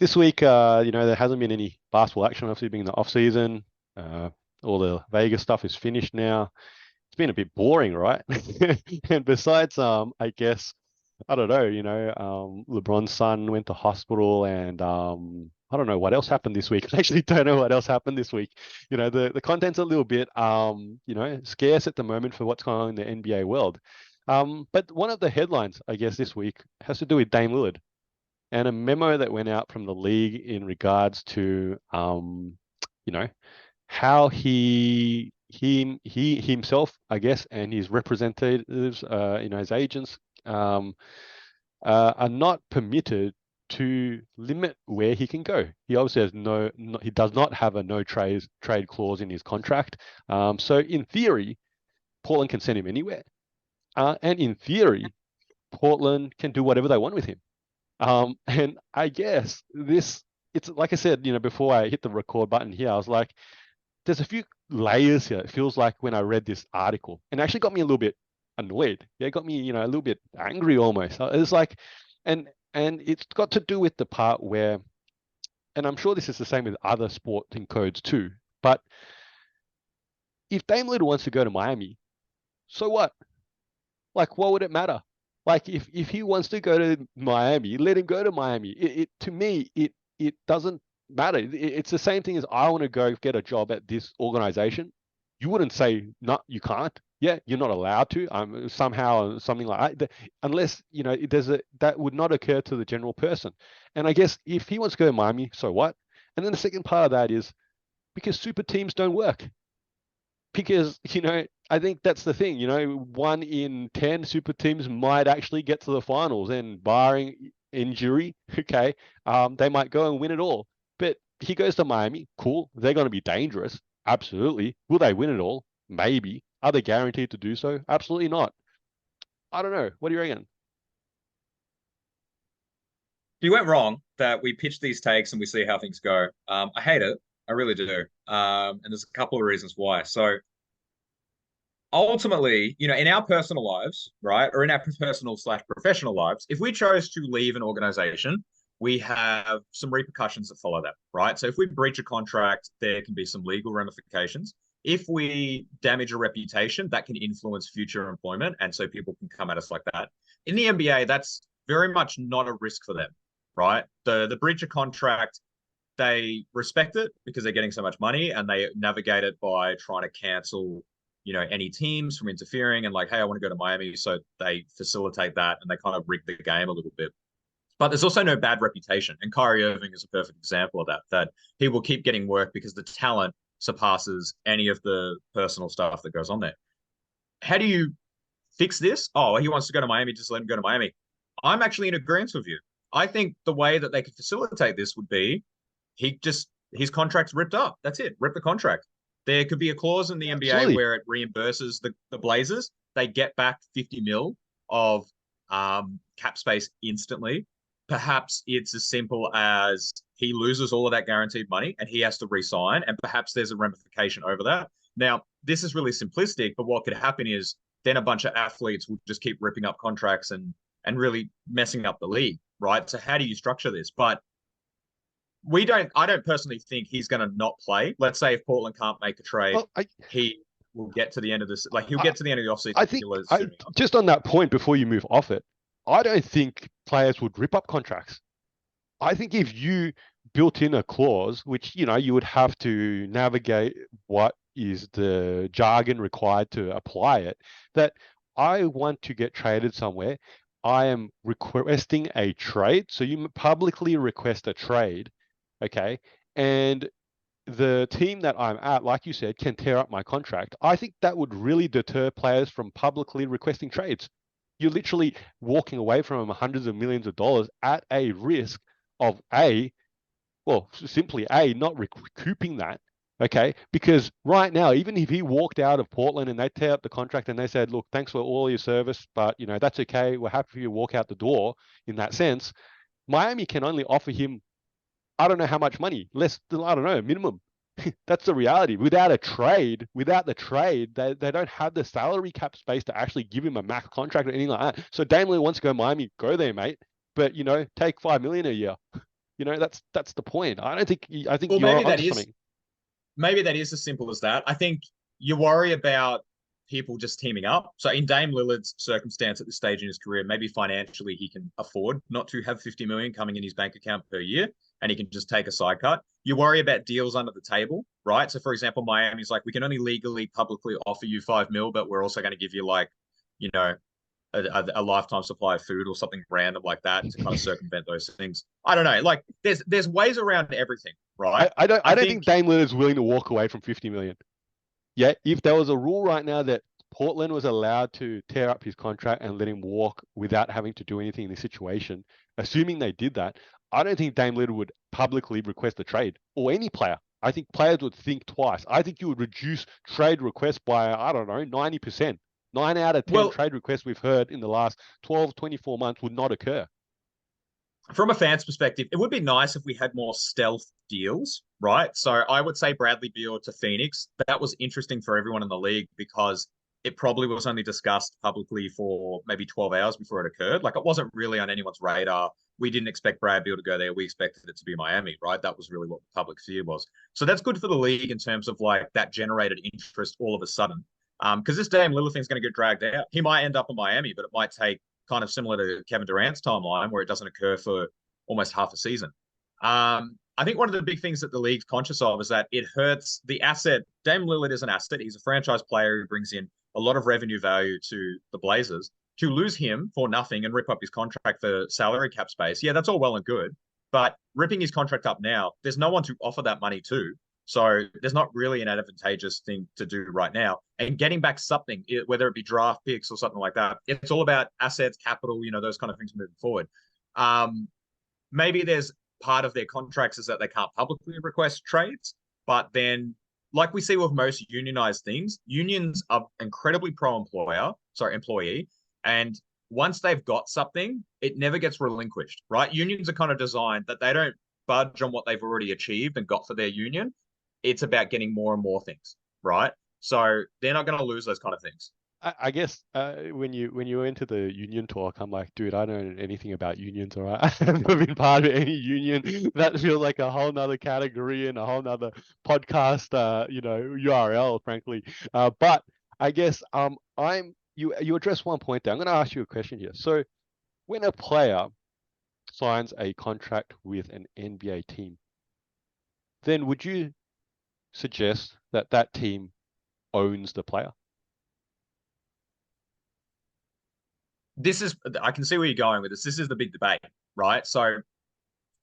This week, there hasn't been any basketball action, obviously being the off season. Uh, all the Vegas stuff is finished now. It's been a bit boring, right? And besides, I guess I don't know, LeBron's son went to hospital, and I don't know what else happened this week. I actually don't know what else happened this week. The content's a little bit scarce at the moment for what's going on in the NBA world. But one of the headlines, I guess, this week has to do with Dame Lillard and a memo that went out from the league in regards to you know, how he himself, I guess, and his representatives, his agents, are not permitted to limit where he can go. He obviously has he does not have a no trade clause in his contract. So in theory, Portland can send him anywhere, and in theory, Portland can do whatever they want with him. And I guess it's like I said, before I hit the record button here, I was like, there's a few layers here. It feels like when I read this article, and it actually got me a little bit annoyed. Yeah, it got me, a little bit angry almost. It's like, and it's got to do with the part where, and I'm sure this is the same with other sporting codes too. But if Dame Lillard wants to go to Miami, so what? Like, what would it matter? Like, if he wants to go to Miami, let him go to Miami. It to me, it doesn't matter. It's the same thing as I want to go get a job at this organization. You wouldn't say no, you can't. Yeah, you're not allowed to. Somehow something like that, unless that would not occur to the general person. And I guess if he wants to go to Miami, so what? And then the second part of that is because super teams don't work because I think that's the thing. 1 in 10 super teams might actually get to the finals, and barring injury, okay, they might go and win it all. But he goes to Miami, cool. They're going to be dangerous, absolutely. Will they win it all? Maybe. Are they guaranteed to do so? Absolutely not. I don't know. What do you reckon? You went wrong that we pitch these takes and we see how things go. I hate it. I really do. And there's a couple of reasons why. So ultimately, in our personal lives, right, or in our personal slash professional lives, if we chose to leave an organization, we have some repercussions that follow that, right? So if we breach a contract, there can be some legal ramifications. If we damage a reputation, that can influence future employment. And so people can come at us like that. In the NBA, that's very much not a risk for them, right? The breach of contract, they respect it because they're getting so much money and they navigate it by trying to cancel any teams from interfering and like, hey, I want to go to Miami. So they facilitate that and they kind of rig the game a little bit. But there's also no bad reputation. And Kyrie Irving is a perfect example of that he will keep getting work because the talent surpasses any of the personal stuff that goes on there. How do you fix this? Oh, he wants to go to Miami, just let him go to Miami. I'm actually in agreement with you. I think the way that they could facilitate this would be his contract's ripped up. That's it. Rip the contract. There could be a clause in the NBA Absolutely. where it reimburses the Blazers. They get back 50 mil of cap space instantly. Perhaps it's as simple as he loses all of that guaranteed money and he has to resign, and perhaps there's a ramification over that. Now, this is really simplistic, but what could happen is then a bunch of athletes will just keep ripping up contracts and really messing up the league, right? So how do you structure this? But I don't personally think he's going to not play. Let's say if Portland can't make a trade, Well, I, he will get to the end of this. Like he'll I, get to the end of the I offseason think soon enough. just on that point before you move off it, I don't think players would rip up contracts. I think if you built in a clause, which you would have to navigate what is the jargon required to apply it, that I want to get traded somewhere. I am requesting a trade. So you publicly request a trade, okay? And the team that I'm at, like you said, can tear up my contract. I think that would really deter players from publicly requesting trades. You're literally walking away from hundreds of millions of dollars at a risk of simply not recouping that. Okay, because right now, even if he walked out of Portland and they tear up the contract and they said, "Look, thanks for all your service, but that's okay. We're happy for you to walk out the door." In that sense, Miami can only offer him, I don't know how much money, less than, I don't know, minimum. That's the reality. Without the trade, they don't have the salary cap space to actually give him a max contract or anything like that. So Damian wants to go Miami, go there, mate. But take 5 million a year. That's the point. I think Well, you're onto something. maybe that is as simple as that. I think you worry about people just teaming up. So in Dame Lillard's circumstance at this stage in his career, maybe financially he can afford not to have 50 million coming in his bank account per year, and he can just take a side cut. You worry about deals under the table, right? So for example, Miami's like, we can only legally publicly offer you 5 mil, but we're also going to give you like, you know, a lifetime supply of food or something random like that to kind of circumvent those things. I don't know. Like there's ways around everything, right? I I don't think think Dame Lillard is willing to walk away from 50 million. Yeah, if there was a rule right now that Portland was allowed to tear up his contract and let him walk without having to do anything in this situation, assuming they did that, I don't think Dame Lillard would publicly request a trade or any player. I think players would think twice. I think you would reduce trade requests by, I don't know, 90%. 9 out of 10 well, trade requests we've heard in the last 12, 24 months would not occur. from a fan's perspective, it would be nice if we had more stealth deals, right? So I would say Bradley Beal to Phoenix. That was interesting for everyone in the league because it probably was only discussed publicly for maybe 12 hours before it occurred. Like it wasn't really on anyone's radar. We didn't expect Brad Beal to go there. We expected it to be Miami, right? That was really what the public fear was. So that's good for the league in terms of like that generated interest all of a sudden. Because this Dame Lillard thing's going to get dragged out. He might end up in Miami, but it might take kind of similar to Kevin Durant's timeline where it doesn't occur for almost half a season. I think one of the big things that the league's conscious of is that it hurts the asset. Dame Lillard is an asset. He's a franchise player who brings in a lot of revenue value to the Blazers. To lose him for nothing and rip up his contract for salary cap space, yeah, that's all well and good. But ripping his contract up now, there's no one to offer that money to. So there's not really an advantageous thing to do right now. And getting back something, whether it be draft picks or something like that, it's all about assets, capital, those kind of things moving forward. Maybe there's part of their contracts is that they can't publicly request trades, but then like we see with most unionized things, unions are incredibly employee. And once they've got something, it never gets relinquished, right? Unions are kind of designed that they don't budge on what they've already achieved and got for their union. It's about getting more and more things, right? So they're not going to lose those kind of things. I guess when you enter the union talk, I'm like, dude, I don't know anything about unions, all right? I've never been part of any union. That feels like a whole nother category and a whole nother podcast, URL, frankly. But I guess you addressed one point there. I'm going to ask you a question here. So when a player signs a contract with an NBA team, then would you suggest that that team owns the player? I can see where you're going with this. This is the big debate, right? So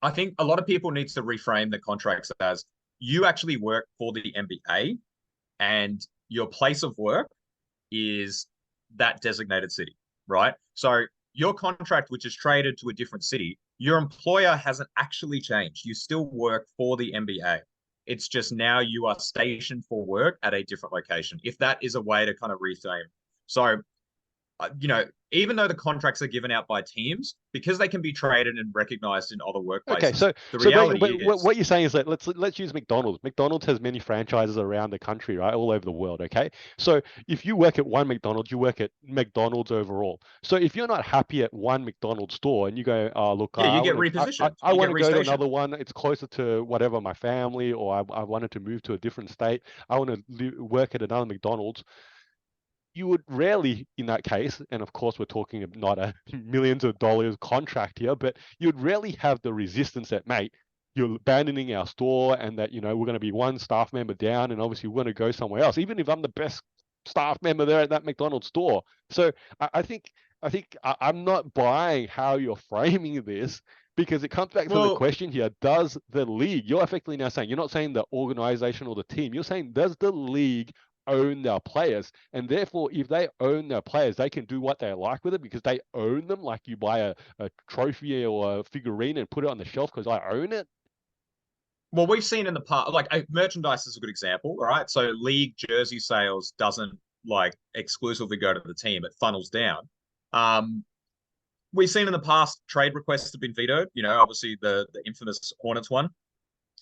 I think a lot of people need to reframe the contracts as you actually work for the NBA and your place of work is that designated city, right? So your contract, which is traded to a different city, your employer hasn't actually changed. You still work for the NBA. It's just now you are stationed for work at a different location, if that is a way to kind of reframe. So even though the contracts are given out by teams, because they can be traded and recognized in other workplaces. Okay, so the reality is what you're saying is that let's use McDonald's. McDonald's has many franchises around the country, right, all over the world. Okay, so if you work at one McDonald's, you work at McDonald's overall. So if you're not happy at one McDonald's store and you go, oh look, yeah, you get repositioned. I want to go to another one. It's closer to whatever my family, or I wanted to move to a different state. I want to work at another McDonald's. You would rarely, in that case, and of course we're talking not a millions of dollars contract here, but you'd rarely have the resistance that, mate, you're abandoning our store and that, we're going to be one staff member down and obviously we're going to go somewhere else, even if I'm the best staff member there at that McDonald's store. So I think I'm not buying how you're framing this, because it comes back to the question here, does the league, you're effectively now saying, you're not saying the organization or the team, you're saying, does the league own their players? And therefore, if they own their players, they can do what they like with it because they own them, like you buy a trophy or a figurine and put it on the shelf because I own it. Well, we've seen in the past, like merchandise is a good example, right? So league jersey sales doesn't like exclusively go to the team, it funnels down. We've seen in the past trade requests have been vetoed, obviously the infamous Hornets one,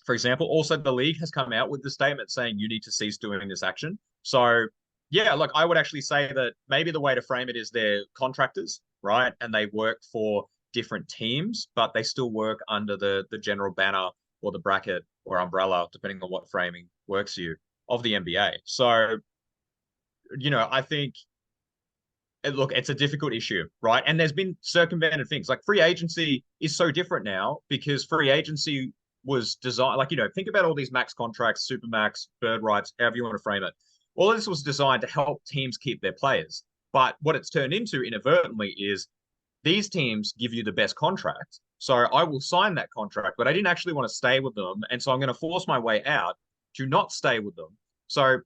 for example. Also, the league has come out with the statement saying you need to cease doing this action. So, yeah, look, I would actually say that maybe the way to frame it is they're contractors, right? And they work for different teams, but they still work under the general banner or the bracket or umbrella, depending on what framing works for you, of the NBA. So, I think look, it's a difficult issue, right? And there's been circumvented things like free agency is so different now because free agency was designed, like, think about all these max contracts, super max, bird rights, however you want to frame it. All of this was designed to help teams keep their players. But what it's turned into inadvertently is these teams give you the best contract. So I will sign that contract, but I didn't actually want to stay with them. And so I'm going to force my way out to not stay with them. So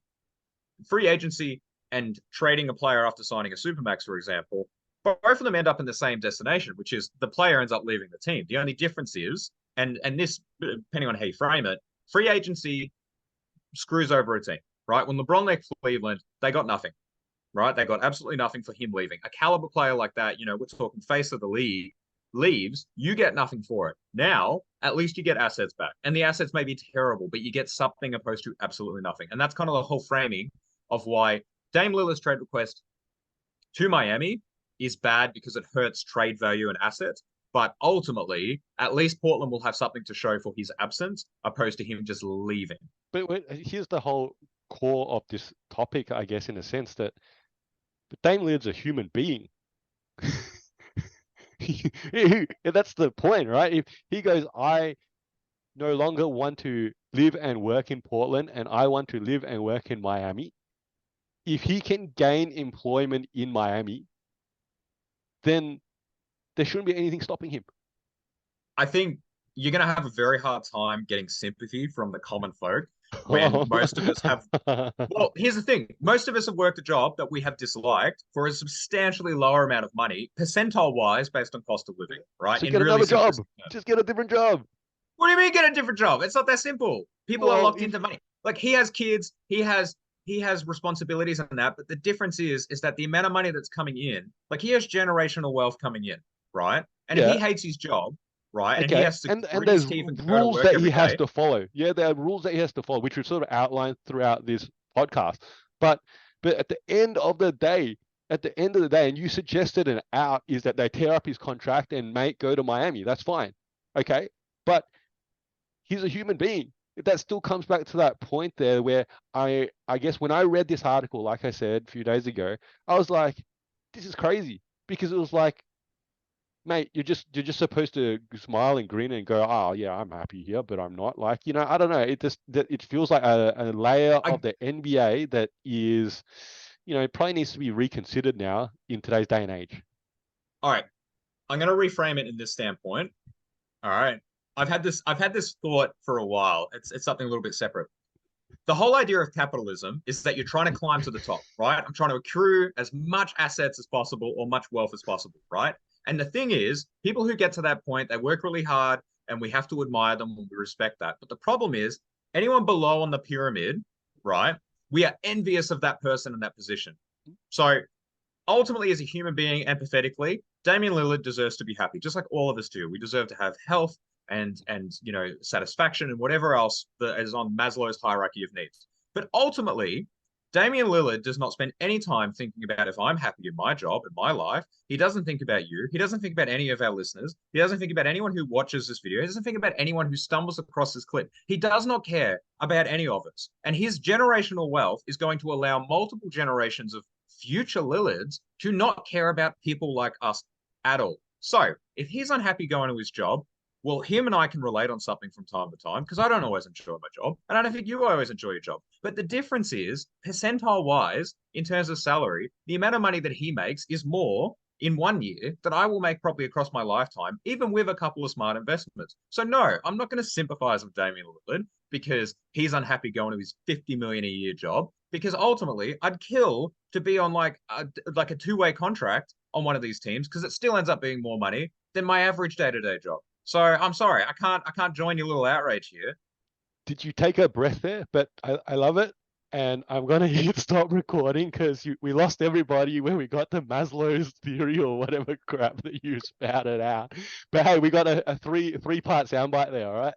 free agency and trading a player after signing a supermax, for example, both of them end up in the same destination, which is the player ends up leaving the team. The only difference is, and this, depending on how you frame it, free agency screws over a team, right? When LeBron left Cleveland, they got nothing, right? They got absolutely nothing for him leaving. A caliber player like that, we're talking face of the league, leaves, you get nothing for it. Now, at least you get assets back. And the assets may be terrible, but you get something opposed to absolutely nothing. And that's kind of the whole framing of why Dame Lillard's trade request to Miami is bad because it hurts trade value and assets. But ultimately, at least Portland will have something to show for his absence, opposed to him just leaving. But here's the whole core of this topic, I guess, in a sense that Dame Lillard's a human being. That's the point, right? If he goes, I no longer want to live and work in Portland and I want to live and work in Miami, if he can gain employment in Miami, then there shouldn't be anything stopping him. I think you're going to have a very hard time getting sympathy from the common folk when most of us have. Well, here's the thing. Most of us have worked a job that we have disliked for a substantially lower amount of money, percentile wise, based on cost of living, right? So get another job. Just get a different job. What do you mean get a different job? It's not that simple. People are locked into money. Like, he has kids, he has responsibilities and that, but the difference is that the amount of money that's coming in, like, he has generational wealth coming in, right? And if he hates his job, right, okay, and he has to and there's rules that he has to follow. Yeah, there are rules that he has to follow, which we've sort of outlined throughout this podcast. But at the end of the day, and you suggested an out is that they tear up his contract and go to Miami. That's fine. Okay. But he's a human being. That still comes back to that point there where I guess when I read this article, like I said a few days ago, I was like, this is crazy, because it was like, mate, you're just supposed to smile and grin and go, oh yeah, I'm happy here, but I'm not. Like, I don't know. It feels like a layer of the NBA that is, probably needs to be reconsidered now in today's day and age. All right, I'm going to reframe it in this standpoint. All right, I've had this thought for a while. It's something a little bit separate. The whole idea of capitalism is that you're trying to climb to the top, right? I'm trying to accrue as much assets as possible or much wealth as possible, right? And the thing is, people who get to that point, they work really hard and we have to admire them and we respect that. But the problem is, anyone below on the pyramid, right? We are envious of that person in that position. So ultimately, as a human being, empathetically, Damian Lillard deserves to be happy, just like all of us do. We deserve to have health and satisfaction and whatever else that is on Maslow's hierarchy of needs. But ultimately, Damian Lillard does not spend any time thinking about if I'm happy in my job, in my life. He doesn't think about you. He doesn't think about any of our listeners. He doesn't think about anyone who watches this video. He doesn't think about anyone who stumbles across this clip. He does not care about any of us. And his generational wealth is going to allow multiple generations of future Lillards to not care about people like us at all. So if he's unhappy going to his job, well, him and I can relate on something from time to time, because I don't always enjoy my job, and I don't think you always enjoy your job. But the difference is, percentile-wise, in terms of salary, the amount of money that he makes is more in 1 year that I will make probably across my lifetime, even with a couple of smart investments. So no, I'm not going to sympathize with Damian Lillard because he's unhappy going to his $50 million a year job, because ultimately I'd kill to be on like a two-way contract on one of these teams, because it still ends up being more money than my average day-to-day job. So I'm sorry, I can't join your little outrage here. Did you take a breath there? But I love it. And I'm going to hit stop recording because we lost everybody when we got to Maslow's theory or whatever crap that you spouted out. But hey, we got a three-part soundbite there, all right?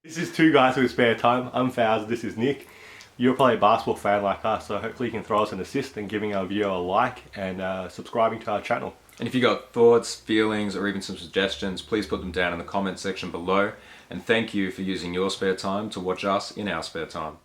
This is Two Guys with Spare Time. I'm Fowz, this is Nick. You're probably a basketball fan like us, so hopefully you can throw us an assist and giving our video a like and subscribing to our channel. And if you got thoughts, feelings, or even some suggestions, please put them down in the comment section below. And thank you for using your spare time to watch us in our spare time.